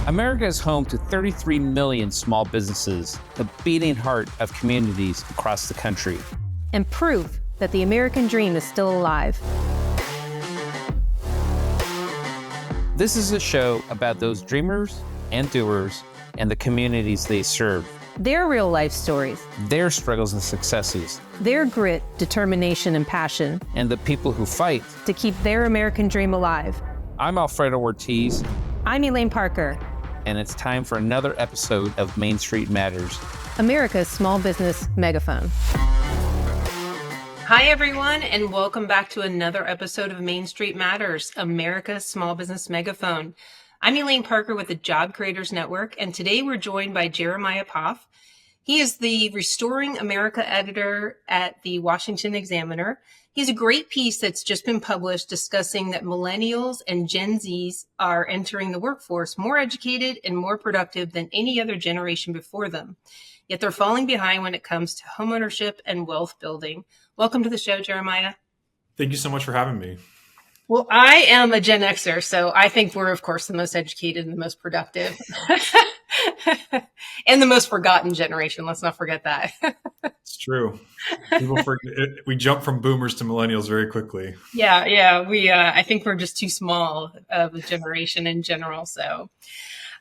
America is home to 33 million small businesses, the beating heart of communities across the country. And proof that the American dream is still alive. This is a show about those dreamers and doers and the communities they serve. Their real life stories. Their struggles and successes. Their grit, determination, and passion. And the people who fight to keep their American dream alive. I'm Alfredo Ortiz. I'm Elaine Parker. And it's time for another episode of Main Street Matters, America's small business megaphone. Hi, everyone, and welcome back to another episode of Main Street Matters, America's small business megaphone. I'm Elaine Parker with the Job Creators Network, and today we're joined by Jeremiah Poff. He is the Restoring America editor at the Washington Examiner. He has a great piece that's just been published discussing that millennials and Gen Zs are entering the workforce more educated and more productive than any other generation before them. Yet they're falling behind when it comes to homeownership and wealth building. Welcome to the show, Jeremiah. Thank you so much for having me. Well, I am a Gen Xer, so I think we're, of course, the most educated and the most productive and the most forgotten generation. Let's not forget that. It's true. People forget, we jump from boomers to millennials very quickly. Yeah. I think we're just too small of a generation in general. So,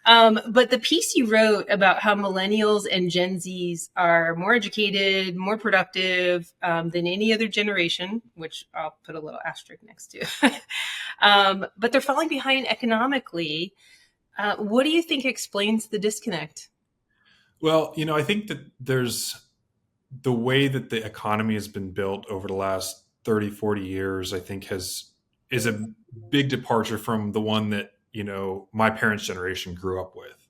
but the piece you wrote about how millennials and Gen Zs are more educated, more productive than any other generation, which I'll put a little asterisk next to, but they're falling behind economically. What do you think explains the disconnect? Well, I think that there's the way that the economy has been built over the last 30, 40 years, I think is a big departure from the one that my parents' generation grew up with.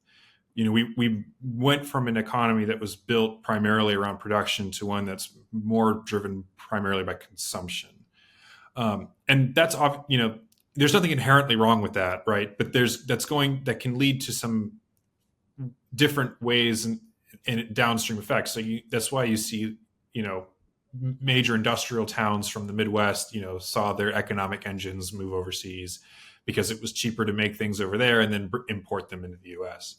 We went from an economy that was built primarily around production to one that's more driven primarily by consumption. And that's, there's nothing inherently wrong with that, right? But that can lead to some different ways and downstream effects. So that's why you see, major industrial towns from the Midwest, saw their economic engines move overseas, because it was cheaper to make things over there and then import them into the U.S.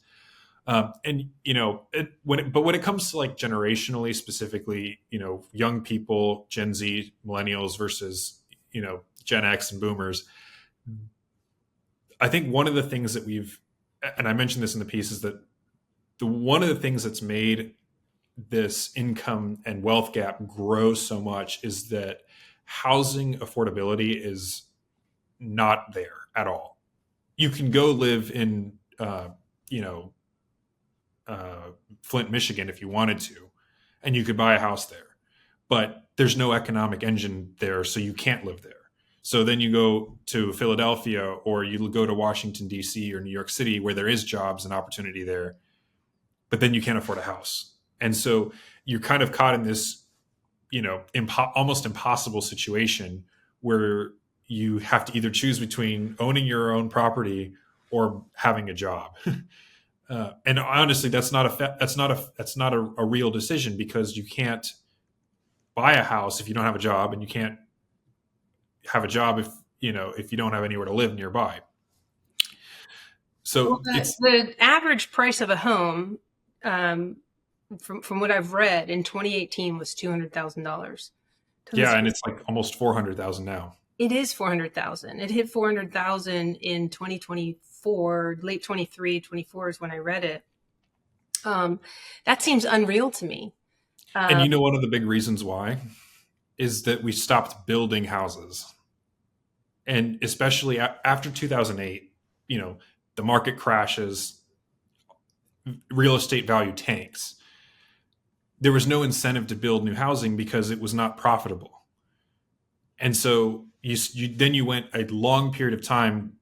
But when it comes to like generationally, specifically, young people, Gen Z, millennials versus, Gen X and boomers, I think one of the things that and I mentioned this in the piece, is that one of the things that's made this income and wealth gap grow so much is that housing affordability is not there at all. You can go live in, Flint, Michigan, if you wanted to, and you could buy a house there, but there's no economic engine there, so you can't live there. So then you go to Philadelphia, or you go to Washington, D.C. or New York City, where there is jobs and opportunity there, but then you can't afford a house. And so you're kind of caught in this, almost impossible situation where you have to either choose between owning your own property or having a job. And honestly, that's not a real decision, because you can't buy a house if you don't have a job, and you can't have a job if you don't have anywhere to live nearby. So the average price of a home, from what I've read, in 2018 was $200,000. Yeah, and it's like almost $400,000 now. It is $400,000. It hit $400,000 in 2024, late 23, 24 is when I read it. That seems unreal to me. And one of the big reasons why is that we stopped building houses. And especially after 2008, the market crashes, real estate value tanks. There was no incentive to build new housing because it was not profitable. And so you went a long period of time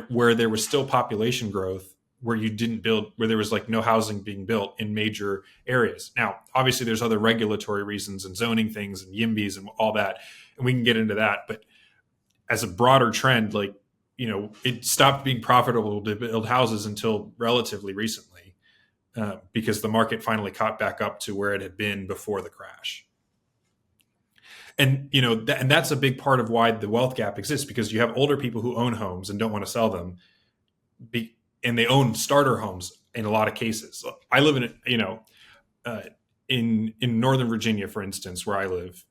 where there was still population growth, where you didn't build, where there was like no housing being built in major areas. Now, obviously there's other regulatory reasons and zoning things and YIMBYs and all that, and we can get into that. But as a broader trend, it stopped being profitable to build houses until relatively recently, because the market finally caught back up to where it had been before the crash. And, and that's a big part of why the wealth gap exists, because you have older people who own homes and don't want to sell them and they own starter homes in a lot of cases. I live in, in Northern Virginia, for instance, where I live,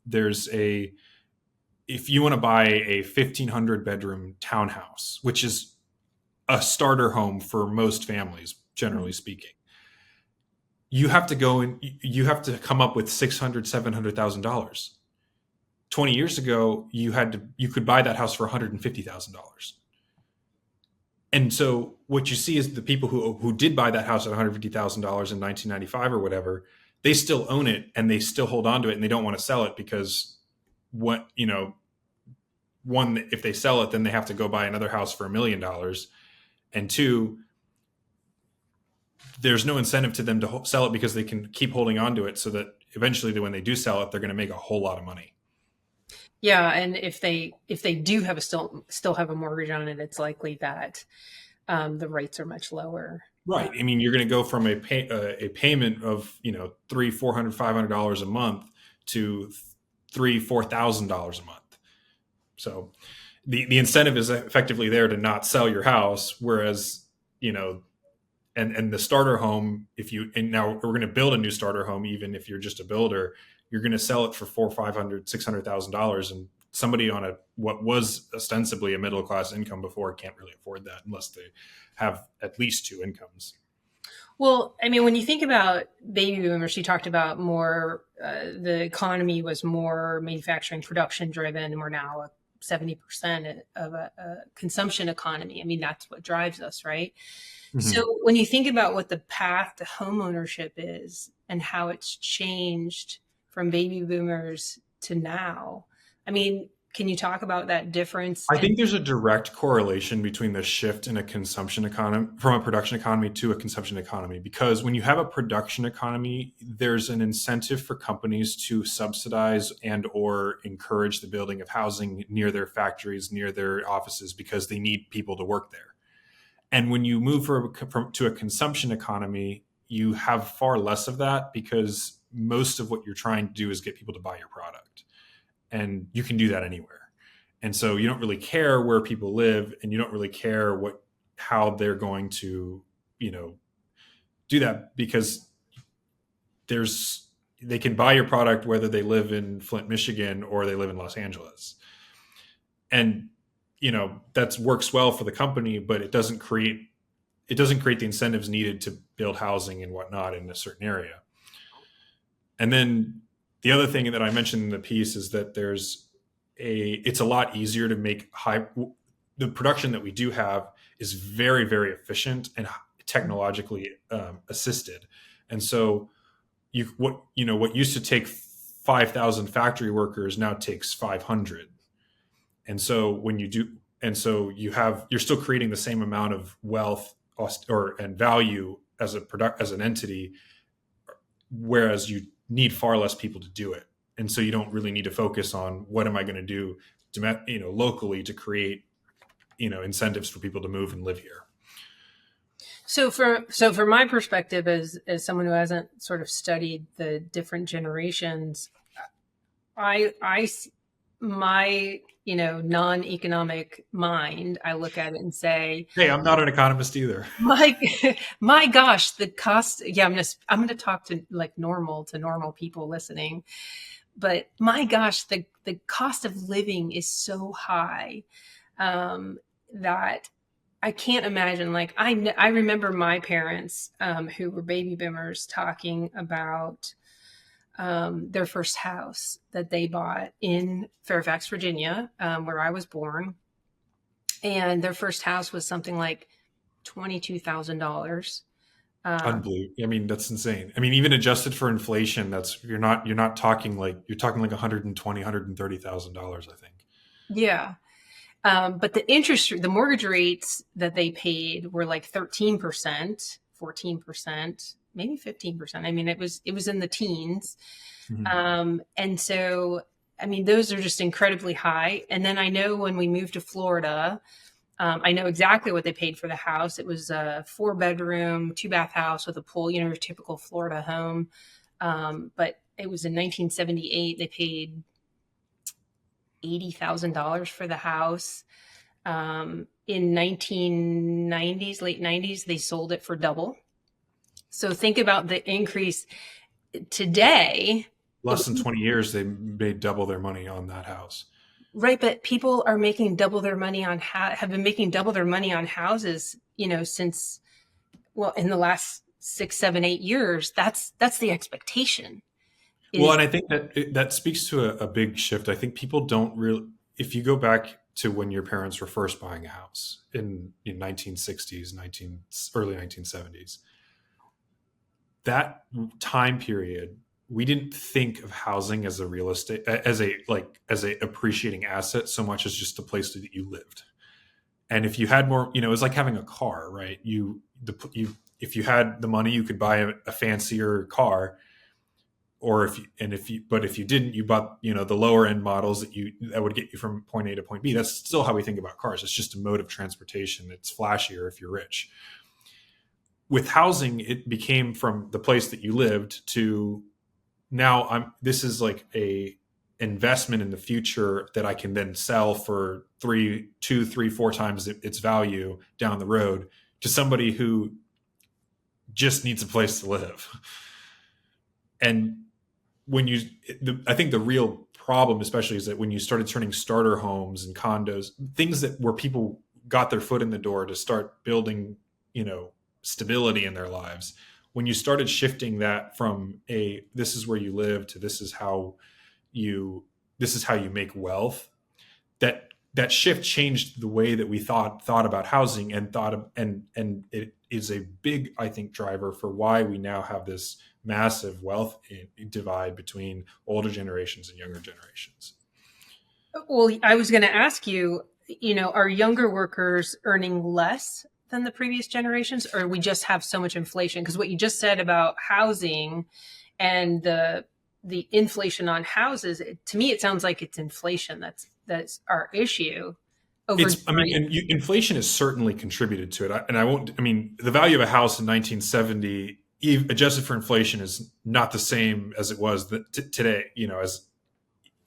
if you want to buy a 1,500 bedroom townhouse, which is a starter home for most families, generally speaking, you have to go and you have to come up with $600,000-$700,000. 20 years ago, you could buy that house for $150,000. And so what you see is the people who did buy that house at $150,000 in 1995 or whatever, they still own it and they still hold on to it and they don't want to sell it because one, if they sell it, then they have to go buy another house for $1 million. And two, there's no incentive to them to sell it because they can keep holding on to it so that eventually when they do sell it, they're going to make a whole lot of money. Yeah, and if they do have still have a mortgage on it, it's likely that the rates are much lower. Right. I mean, you're going to go from a payment of $300, $400, $500 a month to $3,000, $4,000 a month. So the incentive is effectively there to not sell your house, whereas and the starter home, now we're going to build a new starter home, even if you're just a builder, you're going to sell it for $400,000, $500,000, $600,000, and somebody on what was ostensibly a middle class income before can't really afford that unless they have at least two incomes. Well, I mean, when you think about baby boomers, she talked about more the economy was more manufacturing production driven, and we're now 70% of a consumption economy. I mean, that's what drives us, right? Mm-hmm. So when you think about what the path to home ownership is and how it's changed from baby boomers to now, I mean, can you talk about that difference? I think there's a direct correlation between the shift in a consumption economy from a production economy to a consumption economy, because when you have a production economy, there's an incentive for companies to subsidize and or encourage the building of housing near their factories, near their offices, because they need people to work there. And when you move to a consumption economy, you have far less of that because most of what you're trying to do is get people to buy your product. And you can do that anywhere. And so you don't really care where people live, and you don't really care how they're going to, do that, because they can buy your product whether they live in Flint, Michigan, or they live in Los Angeles. And, that works well for the company, but it doesn't create the incentives needed to build housing and whatnot in a certain area. And then the other thing that I mentioned in the piece is that it's a lot easier to make the production that we do have is very, very efficient and technologically assisted. And so what used to take 5,000 factory workers now takes 500. And so you're still creating the same amount of wealth and value as an entity, whereas you need far less people to do it. And so you don't really need to focus on what am I going to do locally to create, incentives for people to move and live here. So from my perspective, as someone who hasn't sort of studied the different generations, my non-economic mind, I look at it and say, hey, I'm not an economist either. My gosh, the cost. Yeah, I'm going to talk to normal people listening. But my gosh, the cost of living is so high that I can't imagine. I remember my parents who were baby boomers talking about their first house that they bought in Fairfax, Virginia, where I was born. And their first house was something like $22,000. Unbelievable. I mean, that's insane. I mean, even adjusted for inflation, you're not talking like $120,000, $130,000, I think. Yeah. But the mortgage rates that they paid were like 13%, 14%, maybe 15%. I mean, it was in the teens. Mm-hmm. And so, I mean, those are just incredibly high. And then I know when we moved to Florida, I know exactly what they paid for the house. It was a 4-bedroom, 2-bath house with a pool, your typical Florida home. But it was in 1978. They paid $80,000 for the house. in 1990s, late 90s, they sold it for double. So think about the increase today. Less than 20 years, they made double their money on that house. Right, but people are making double their money on have been making double their money on houses, since, well, in the last 6, 7, 8 years. That's the expectation. Well, and I think that speaks to a big shift. I think people don't really, if you go back to when your parents were first buying a house in 1960s, early 1970s, that time period, we didn't think of housing as a real estate, as a appreciating asset so much as just a place that you lived. And if you had more, it was like having a car, right? If you had the money, you could buy a fancier car. Or if you didn't, you bought, the lower end models that would get you from point A to point B. That's still how we think about cars. It's just a mode of transportation. It's flashier if you're rich. With housing, it became from the place that you lived to now this is like a investment in the future that I can then sell for 2, 3, 4 times its value down the road to somebody who just needs a place to live. And I think the real problem, especially, is that when you started turning starter homes and condos, things where people got their foot in the door to start building, stability in their lives, when you started shifting that from this is where you live to this is how you make wealth, that shift changed the way that we thought about housing and it is a big, I think, driver for why we now have this massive wealth divide between older generations and younger generations. Well, I was going to ask you, are younger workers earning less than the previous generations, or we just have so much inflation? Because what you just said about housing and the inflation on houses, to me, it sounds like it's inflation that's our issue. Inflation has certainly contributed to it. The value of a house in 1970, adjusted for inflation, is not the same as it was today.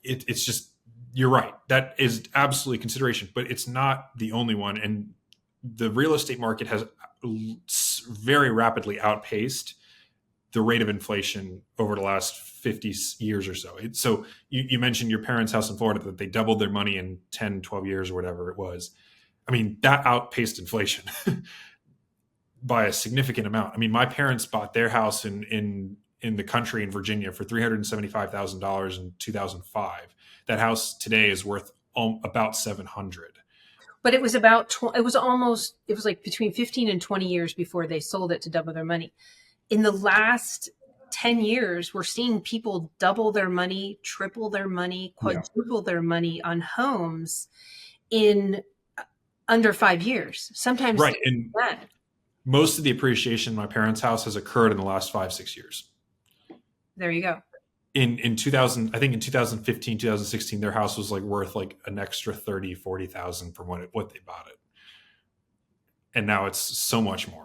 It's just, you're right. That is absolutely consideration, but it's not the only one. And the real estate market has very rapidly outpaced the rate of inflation over the last 50 years or so. So you mentioned your parents' house in Florida, that they doubled their money in 10, 12 years or whatever it was. That outpaced inflation by a significant amount. My parents bought their house in the country in Virginia for $375,000 in 2005. That house today is worth about $700,000. But it was like between 15 and 20 years before they sold it to double their money. In the last 10 years, we're seeing people double their money, triple their money, quadruple their money on homes in under 5 years. Sometimes, right. And most of the appreciation in my parents' house has occurred in the last 5, 6 years. There you go. In 2000, I think in 2015, 2016, their house was worth an extra 30, 40,000 from what they bought it. And now it's so much more.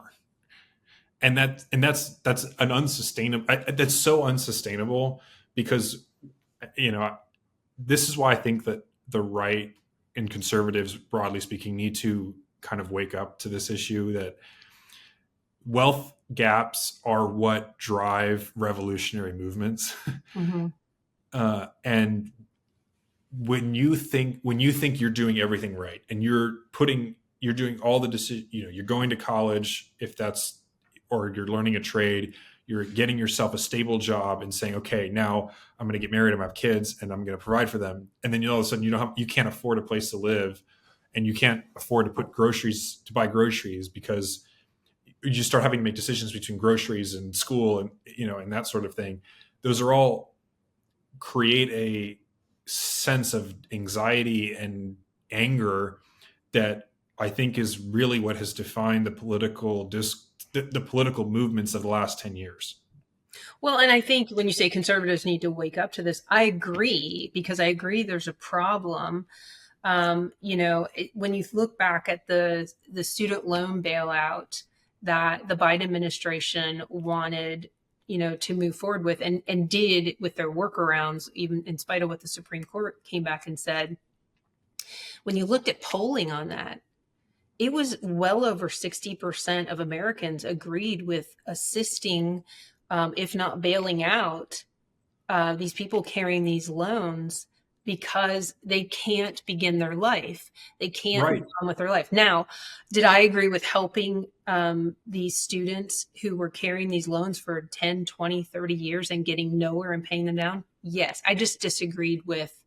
And that's an unsustainable. That's so unsustainable, because this is why I think that the right and conservatives, broadly speaking, need to kind of wake up to this issue, that wealth gaps are what drive revolutionary movements. Mm-hmm. And when you think you're doing everything right, and you're doing all the decisions, you're going to college, or you're learning a trade, you're getting yourself a stable job and saying, okay, now I'm going to get married, I'm going to have kids, and I'm going to provide for them. And then all of a sudden you can't afford a place to live, and you can't afford to buy groceries, because you start having to make decisions between groceries and school and that sort of thing. Those are all create a sense of anxiety and anger that I think is really what has defined the political movements of the last 10 years. Well, and I think when you say conservatives need to wake up to this, I agree, because I agree there's a problem. When you look back at the student loan bailout that the Biden administration wanted, to move forward with, and did with their workarounds, even in spite of what the Supreme Court came back and said. When you looked at polling on that, it was well over 60% of Americans agreed with assisting, if not bailing out, these people carrying these loans because they can't begin their life. They can't move Right. on with their life. Now, did I agree with helping these students who were carrying these loans for 10, 20, 30 years and getting nowhere and paying them down? Yes. I just disagreed with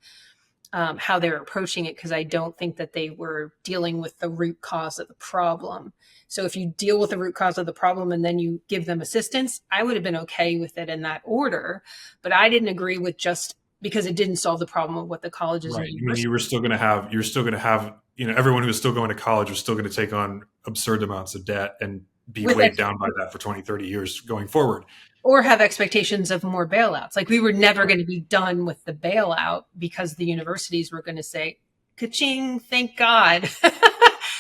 how they were approaching it because I don't think that they were dealing with the root cause of the problem. So if you deal with the root cause of the problem and then you give them assistance, I would have been okay with it in that order. But I didn't agree with just because it didn't solve the problem of what the colleges and Right. I mean, universities. you're still going to have, everyone who's still going to college was still going to take on absurd amounts of debt and be With weighed down by that for 20, 30 years going forward. or have expectations of more bailouts. Like we were never going to be done with the bailout because the universities were going to say, ka-ching, thank God.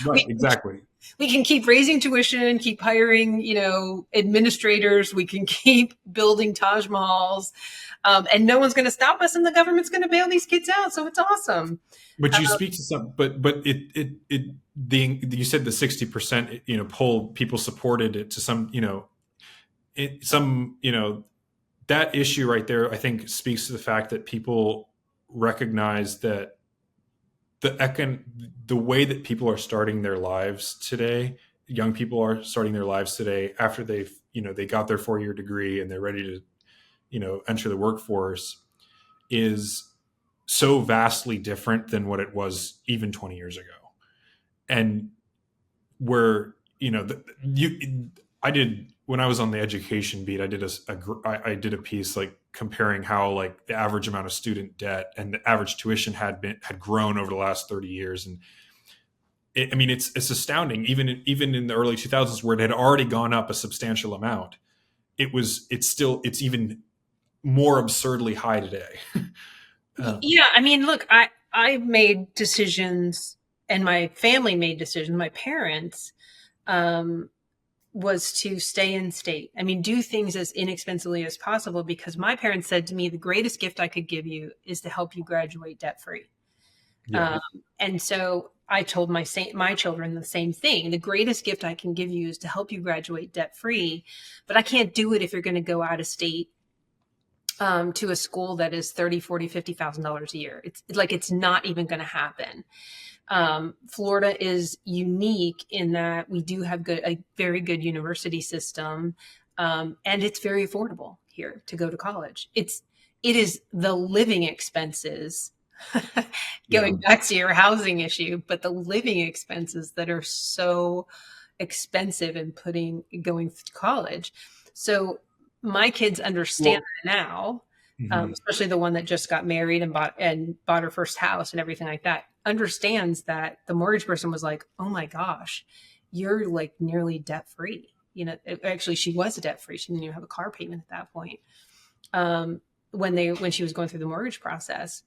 Right. Exactly. We can keep raising tuition, keep hiring, administrators. We can keep building Taj Mahals, and no one's going to stop us, and the government's going to bail these kids out. So it's awesome. But you speak to some, but you said the 60%, poll, people supported it to some, that issue right there, I think speaks to the fact that people recognize that the way that people are starting their lives today, young people are starting their lives today after they got their 4-year degree and they're ready to, enter the workforce, is so vastly different than what it was even 20 years ago. And where, when I was on the education beat, I did a piece like comparing how like the average amount of student debt and the average tuition had grown over the last 30 years. And it's astounding. Even in the early 2000s, where it had already gone up a substantial amount, it's even more absurdly high today. Yeah, look, I made decisions, and my family made decisions. My parents was to stay in state. Do things as inexpensively as possible because my parents said to me, the greatest gift I could give you is to help you graduate debt free. Yeah. And so I told my children the same thing. The greatest gift I can give you is to help you graduate debt free, but I can't do it if you're going to go out of state to a school that is $30,000, $40,000, $50,000 a year. It's not even going to happen. Florida is unique in that we do have a very good university system, and it's very affordable here to go to college. It is the living expenses, going back to your housing issue, but the living expenses that are so expensive in going to college. So my kids understand that now, especially the one that just got married and bought her first house and everything like that, understands that the mortgage person was like, oh my gosh, you're like nearly debt free. Actually she was debt free. She didn't even have a car payment at that point. When she was going through the mortgage process,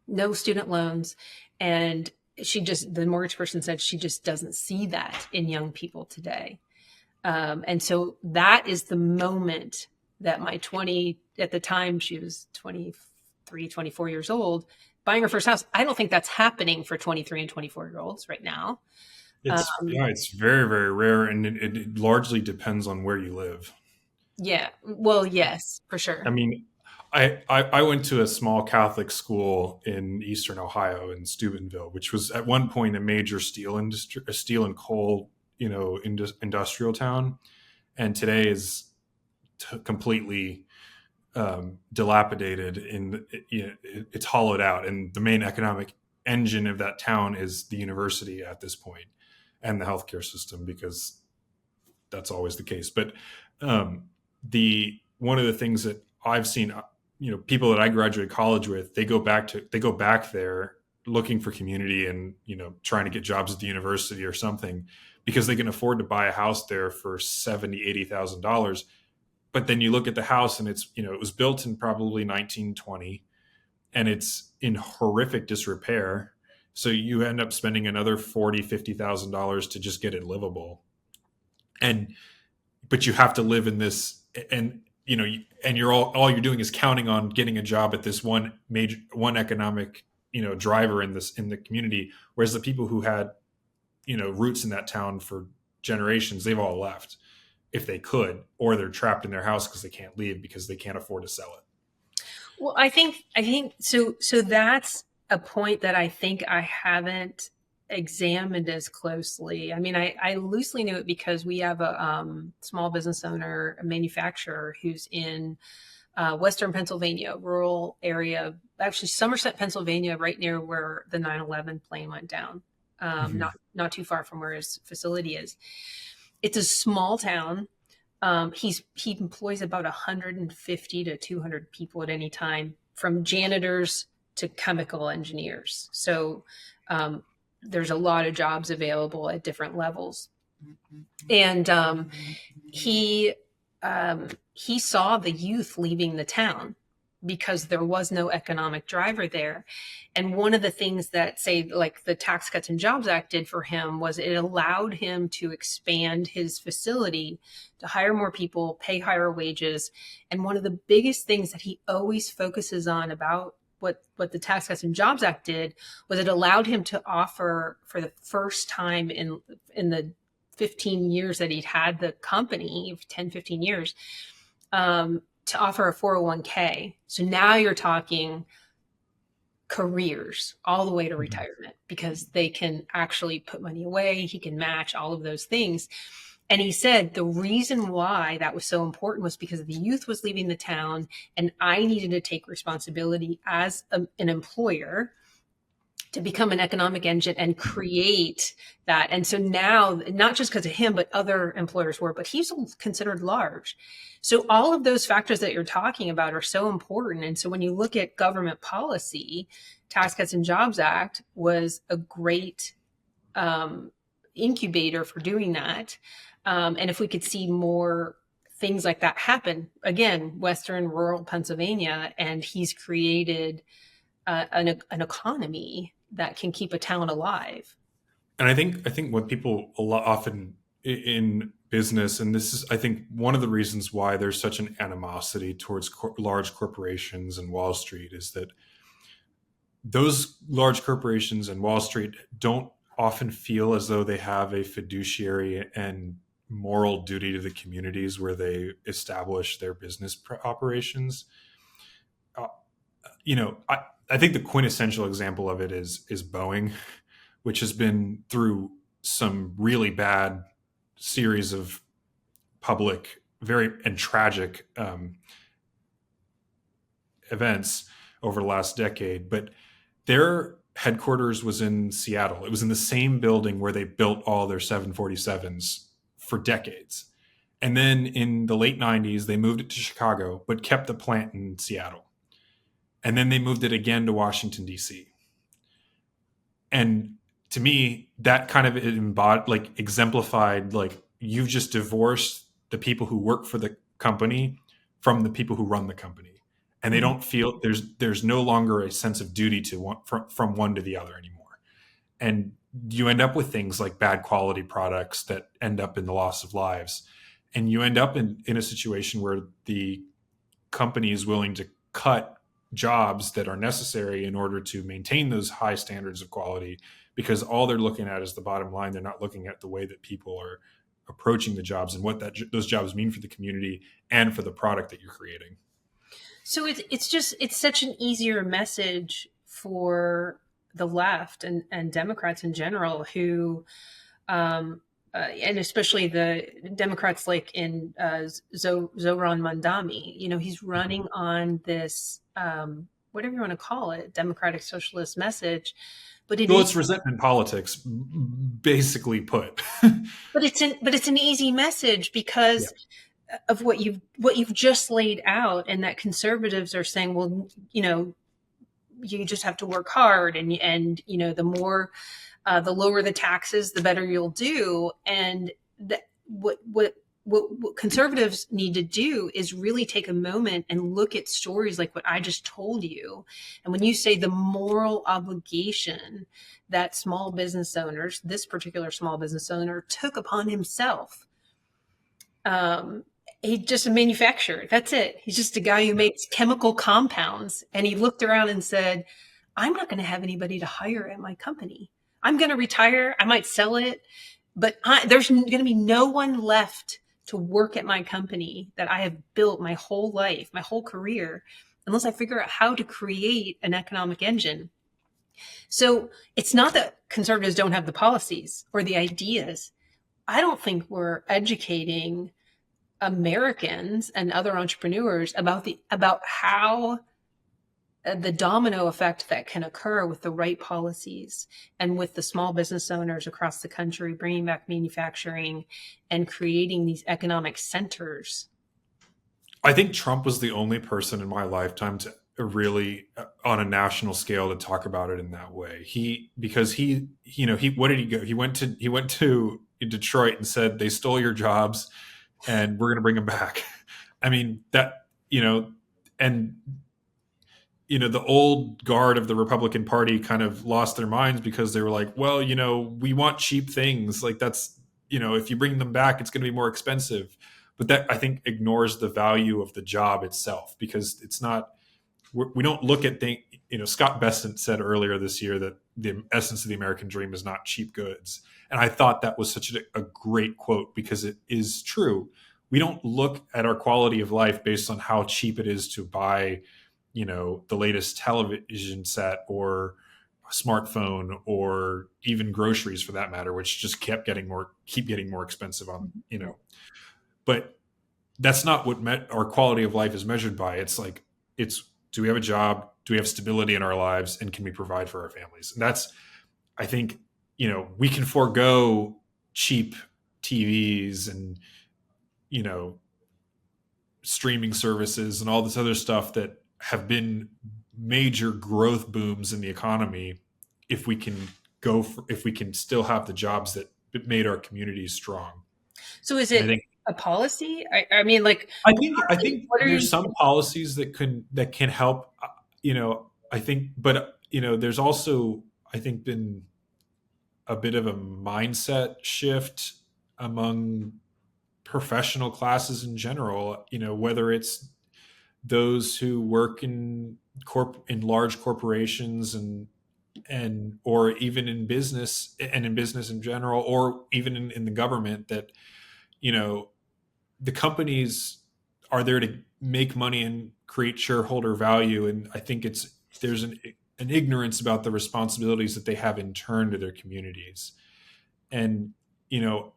no student loans. And the mortgage person said she just doesn't see that in young people today. And so that is the moment that at the time she was 23, 24 years old, buying her first house. I don't think that's happening for 23 and 24-year-olds right now. It's very, very rare. And it largely depends on where you live. Yeah. Well, yes, for sure. I went to a small Catholic school in Eastern Ohio in Steubenville, which was at one point a major steel and coal, industrial town. And today is completely dilapidated it's hollowed out. And the main economic engine of that town is the university at this point and the healthcare system, because that's always the case. But one of the things that I've seen, people that I graduated college with, they go back there looking for community and, trying to get jobs at the university or something, because they can afford to buy a house there for $70,000, $80,000. But then you look at the house and it was built in probably 1920 and it's in horrific disrepair. So you end up spending another $40,000, $50,000 to just get it livable. But you have to live in this, and you're all you're doing is counting on getting a job at this one economic, driver in the community. Whereas the people who had, roots in that town for generations, they've all left if they could, or they're trapped in their house because they can't leave because they can't afford to sell it. Well, I think so. So that's a point that I think I haven't examined as closely. I mean, I loosely knew it because we have a small business owner, a manufacturer who's in Western Pennsylvania, rural area, actually Somerset, Pennsylvania, right near where the 9/11 plane went down, not too far from where his facility is. It's a small town. He employs about 150 to 200 people at any time, from janitors to chemical engineers. So there's a lot of jobs available at different levels. And he saw the youth leaving the town because there was no economic driver there. And one of the things that, say, like the Tax Cuts and Jobs Act did for him was it allowed him to expand his facility, to hire more people, pay higher wages. And one of the biggest things that he always focuses on about what the Tax Cuts and Jobs Act did was it allowed him to offer, for the first time in the 15 years that he'd had the company, 10, 15 years, to offer a 401k. So now you're talking careers all the way to retirement, because they can actually put money away. He can match all of those things. And he said the reason why that was so important was because the youth was leaving the town, and I needed to take responsibility as an employer to become an economic engine and create that. And so now, not just because of him, but other employers were, but he's considered large. So all of those factors that you're talking about are so important. And so when you look at government policy, Tax Cuts and Jobs Act was a great incubator for doing that. And if we could see more things like that happen, again, Western rural Pennsylvania, and he's created an economy that can keep a town alive. And I think what people often in business, and this is, I think, one of the reasons why there's such an animosity towards large corporations and Wall Street, is that those large corporations and Wall Street don't often feel as though they have a fiduciary and moral duty to the communities where they establish their business operations. I think the quintessential example of it is Boeing, which has been through some really bad series of public, very and tragic events over the last decade. But their headquarters was in Seattle. It was in the same building where they built all their 747s for decades. And then in the late 90s, they moved it to Chicago, but kept the plant in Seattle. And then they moved it again to Washington, D.C. And to me, that kind of exemplified, you've just divorced the people who work for the company from the people who run the company. And they don't feel there's no longer a sense of duty to one, from one to the other anymore. And you end up with things like bad quality products that end up in the loss of lives. And you end up in a situation where the company is willing to cut jobs that are necessary in order to maintain those high standards of quality, because all they're looking at is the bottom line. They're not looking at the way that people are approaching the jobs and what those jobs mean for the community and for the product that you're creating. So it's such an easier message for the left and Democrats in general, who and especially the Democrats like in Zohran Mamdani. He's running on this whatever you want to call it, democratic socialist message. But it's resentment politics, basically put. but it's an easy message because of what you've just laid out, and that conservatives are saying, well, you just have to work hard, and the more the lower the taxes, the better you'll do. And what conservatives need to do is really take a moment and look at stories like what I just told you. And when you say the moral obligation that small business owners, this particular small business owner, took upon himself, he's just a manufacturer. That's it. He's just a guy who makes chemical compounds. And he looked around and said, I'm not going to have anybody to hire at my company. I'm going to retire. I might sell it, but there's going to be no one left to work at my company that I have built my whole life, my whole career, unless I figure out how to create an economic engine. So it's not that conservatives don't have the policies or the ideas. I don't think we're educating Americans and other entrepreneurs about how the domino effect that can occur with the right policies and with the small business owners across the country bringing back manufacturing and creating these economic centers. I think Trump was the only person in my lifetime to really, on a national scale, to talk about it in that way. Because what did he go? He went to Detroit and said, they stole your jobs and we're going to bring them back. I mean, and the old guard of the Republican Party kind of lost their minds because they were like, well, we want cheap things. Like that's, if you bring them back, it's going to be more expensive. But that, I think, ignores the value of the job itself, because it's not, we don't look at things. Scott Bessent said earlier this year that the essence of the American dream is not cheap goods. And I thought that was such a great quote, because it is true. We don't look at our quality of life based on how cheap it is to buy, the latest television set or a smartphone, or even groceries for that matter, which just keep getting more expensive on, but that's not what our quality of life is measured by. It's do we have a job? Do we have stability in our lives? And can we provide for our families? And that's, I think, we can forego cheap TVs and, streaming services and all this other stuff that have been major growth booms in the economy, if we can still have the jobs that made our communities strong. So is it a policy? I mean, like, I think there's some policies that can help, I think, but there's also, I think, been a bit of a mindset shift among professional classes in general, whether it's those who work in large corporations and or even in business in general, or even in the government, that the companies are there to make money and create shareholder value. And I think there's an ignorance about the responsibilities that they have in turn to their communities. And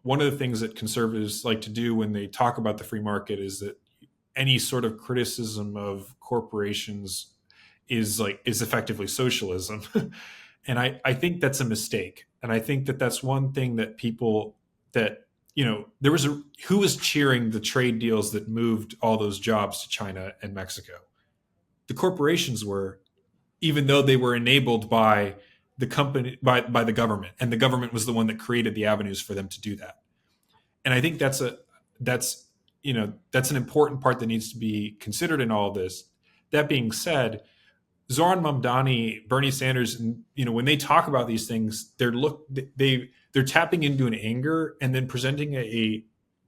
one of the things that conservatives like to do when they talk about the free market is that any sort of criticism of corporations is effectively socialism. And I think that's a mistake. And I think that that's one thing that people that, there was who was cheering the trade deals that moved all those jobs to China and Mexico? The corporations were, even though they were enabled by the company, by the government, and the government was the one that created the avenues for them to do that. And I think that's an important part that needs to be considered in all of this. That being said, Zoran Mamdani, Bernie Sanders, when they talk about these things, they're tapping into an anger and then presenting a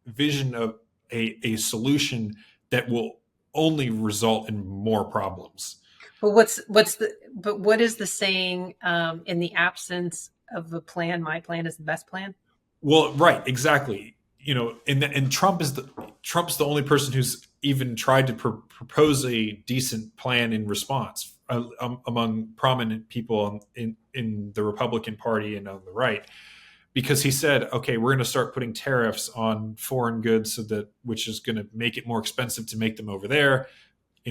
vision of a solution that will only result in more problems. But what is the saying, in the absence of a plan, my plan is the best plan? Well, right, exactly. And Trump's the only person who's even tried to propose a decent plan in response among prominent people in the Republican Party and on the right, because he said, okay, we're going to start putting tariffs on foreign goods, which is going to make it more expensive to make them over there.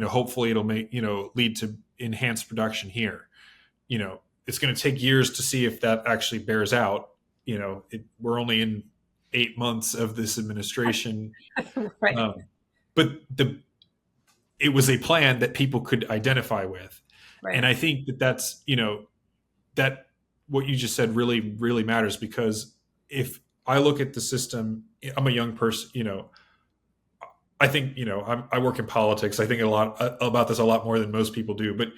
Hopefully it'll lead to enhanced production here. It's going to take years to see if that actually bears out. We're only in 8 months of this administration. Right. But it was a plan that people could identify with. Right. And I think that's, that what you just said really, really matters, because if I look at the system, I'm a young person, I think, I work in politics. I think a lot about this, a lot more than most people do. But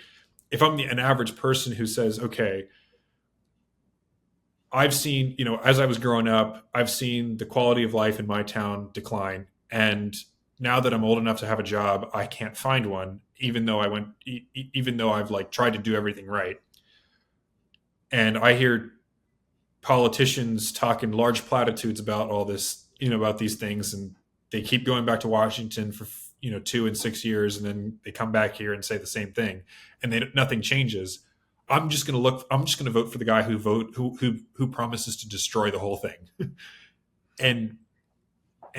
if I'm an average person who says, okay, I've seen, as I was growing up, I've seen the quality of life in my town decline. And now that I'm old enough to have a job, I can't find one, even though I've tried to do everything right. And I hear politicians talking large platitudes about all this, about these things, and they keep going back to Washington for 2 and 6 years, and then they come back here and say the same thing, and nothing changes. I'm just going to vote for the guy who promises to destroy the whole thing. and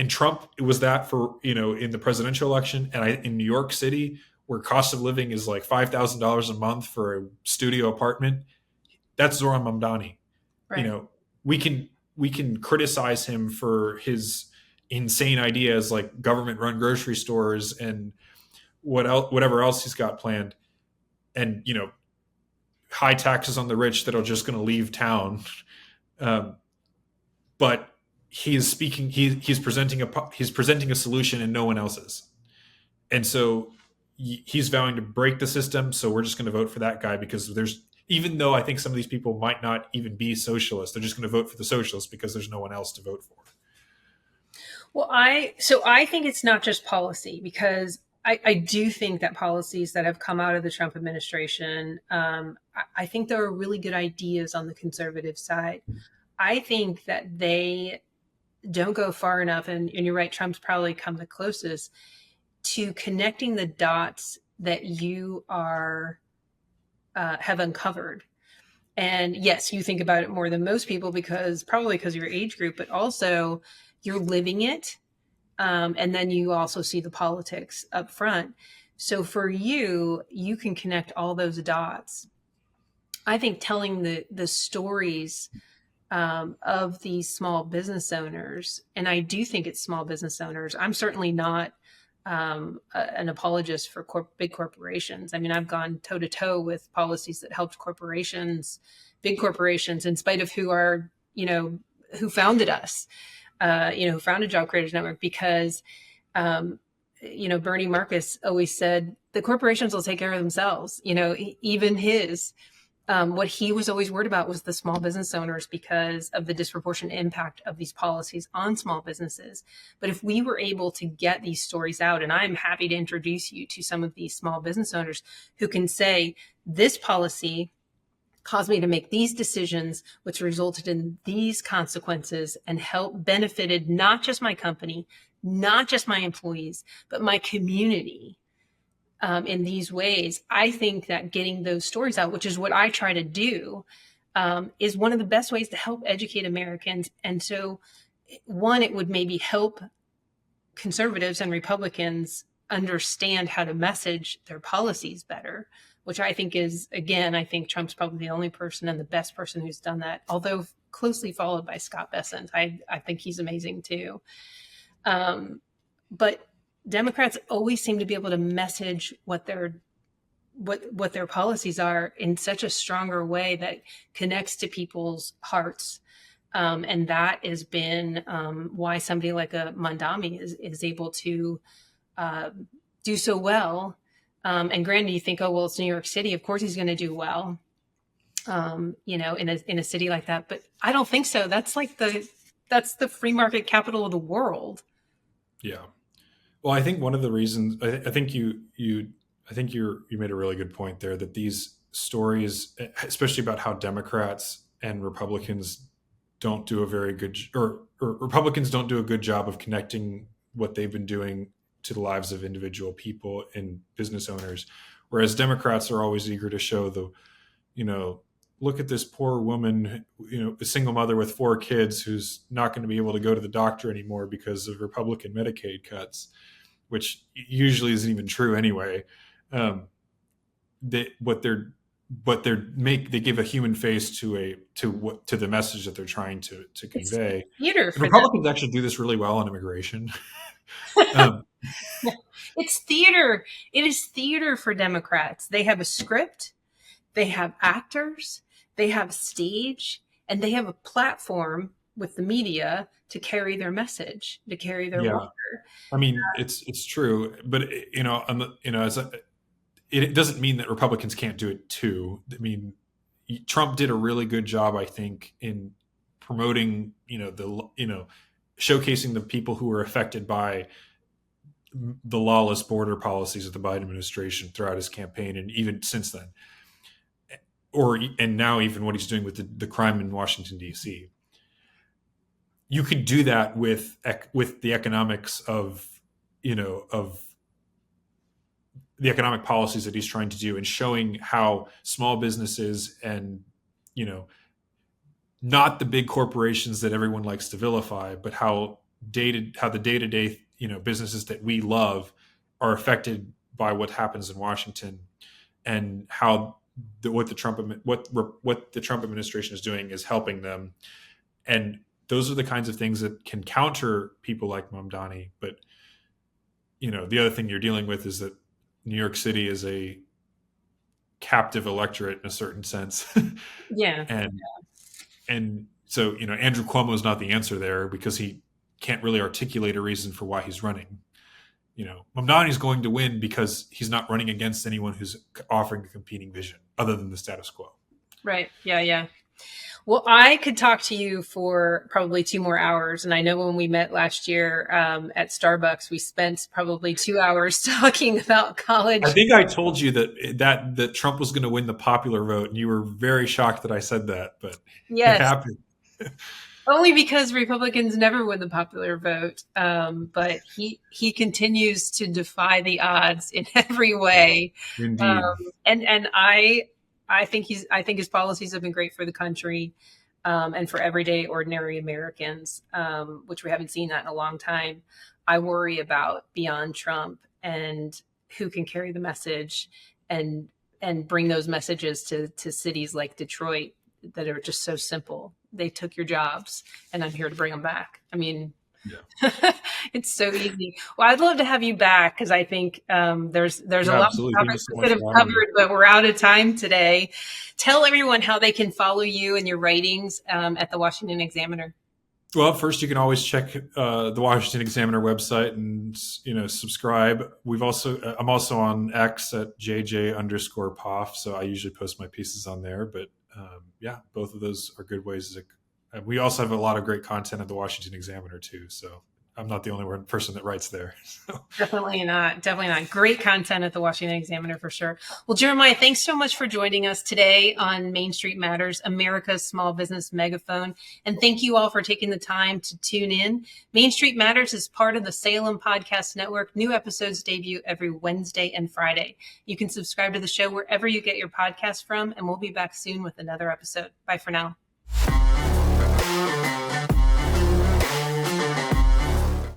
Trump was that for, in the presidential election, and in New York City, where cost of living is like $5,000 a month for a studio apartment, that's Zoran Mamdani. Right. We can criticize him for his insane ideas like government run grocery stores and whatever else he's got planned, and high taxes on the rich that are just going to leave town. But he's presenting a solution and no one else's. And so he's vowing to break the system. So we're just going to vote for that guy because even though I think some of these people might not even be socialists, they're just going to vote for the socialists because there's no one else to vote for. Well, I think it's not just policy, because I do think that policies that have come out of the Trump administration, I think there are really good ideas on the conservative side. I think that they don't go far enough, and you're right, Trump's probably come the closest to connecting the dots that you have uncovered. And yes, you think about it more than most people probably because of your age group, but also you're living it. And then you also see the politics up front. So for you can connect all those dots. I think telling the stories of these small business owners, and I do think it's small business owners. I'm certainly not an apologist for big corporations. I mean, I've gone toe to toe with policies that helped big corporations, in spite of who founded us. Who founded Job Creators Network, because, Bernie Marcus always said the corporations will take care of themselves. Even what he was always worried about was the small business owners because of the disproportionate impact of these policies on small businesses. But if we were able to get these stories out, and I'm happy to introduce you to some of these small business owners who can say, this policy caused me to make these decisions, which resulted in these consequences and benefited not just my company, not just my employees, but my community in these ways. I think that getting those stories out, which is what I try to do, is one of the best ways to help educate Americans. And so, one, it would maybe help conservatives and Republicans understand how to message their policies better, which I think is, again, I think Trump's probably the only person and the best person who's done that, although closely followed by Scott Bessent. I think he's amazing too. But Democrats always seem to be able to message what their policies are in such a stronger way that connects to people's hearts. And that has been why somebody like a Mamdani is able to do so well. And granted, you think, oh, well, it's New York City. Of course he's going to do well, in a city like that. But I don't think so. That's the free market capital of the world. Yeah. Well, I think one of the reasons, I think you made a really good point there, that these stories, especially about how Democrats and Republicans don't do a very good, or Republicans don't do a good job of connecting what they've been doing to the lives of individual people and business owners. Whereas Democrats are always eager to show look at this poor woman, a single mother with 4 kids who's not going to be able to go to the doctor anymore because of Republican Medicaid cuts, which usually isn't even true anyway. They give a human face to the message that they're trying to convey. Republicans actually do this really well on immigration. It's theater. It is theater for Democrats. They have a script, they have actors, they have stage, and they have a platform with the media to carry their message, to carry their water. I mean, it's true, but it doesn't mean that Republicans can't do it too. I mean, Trump did a really good job, I think, in promoting, showcasing the people who were affected by the lawless border policies of the Biden administration throughout his campaign, and even since then. and now even what he's doing with the crime in Washington, D.C. You could do that with the economics of the economic policies that he's trying to do, and showing how small businesses and, not the big corporations that everyone likes to vilify, but how the day-to-day, businesses that we love are affected by what happens in Washington, and how what the Trump administration is doing is helping them. And those are the kinds of things that can counter people like Mamdani. But, the other thing you're dealing with is that New York City is a captive electorate in a certain sense. Yeah. And so, Andrew Cuomo is not the answer there, because he can't really articulate a reason for why he's running. Mamdani is going to win because he's not running against anyone who's offering a competing vision other than the status quo. Right. Yeah. Well, I could talk to you for probably 2 more hours. And I know when we met last year at Starbucks, we spent probably 2 hours talking about college. I think I told you that Trump was going to win the popular vote, and you were very shocked that I said that, but yes. It happened. Only because Republicans never win the popular vote. But he continues to defy the odds in every way. Indeed. And I think his policies have been great for the country, and for everyday ordinary Americans, which we haven't seen that in a long time. I worry about beyond Trump and who can carry the message and bring those messages to cities like Detroit that are just so simple. They took your jobs, and I'm here to bring them back. I mean, yeah. It's so easy. Well, I'd love to have you back, because I think there's a lot of topics we could have covered, but we're out of time today. Tell everyone how they can follow you and your writings at the Washington Examiner. Well, first, you can always check the Washington Examiner website and subscribe. I'm also on X at JJ_Poff, so I usually post my pieces on there. But both of those are good ways. We also have a lot of great content at the Washington Examiner too, so I'm not the only person that writes there. So. Definitely not. Great content at the Washington Examiner for sure. Well, Jeremiah, thanks so much for joining us today on Main Street Matters, America's small business megaphone. And thank you all for taking the time to tune in. Main Street Matters is part of the Salem Podcast Network. New episodes debut every Wednesday and Friday. You can subscribe to the show wherever you get your podcast from, and we'll be back soon with another episode. Bye for now.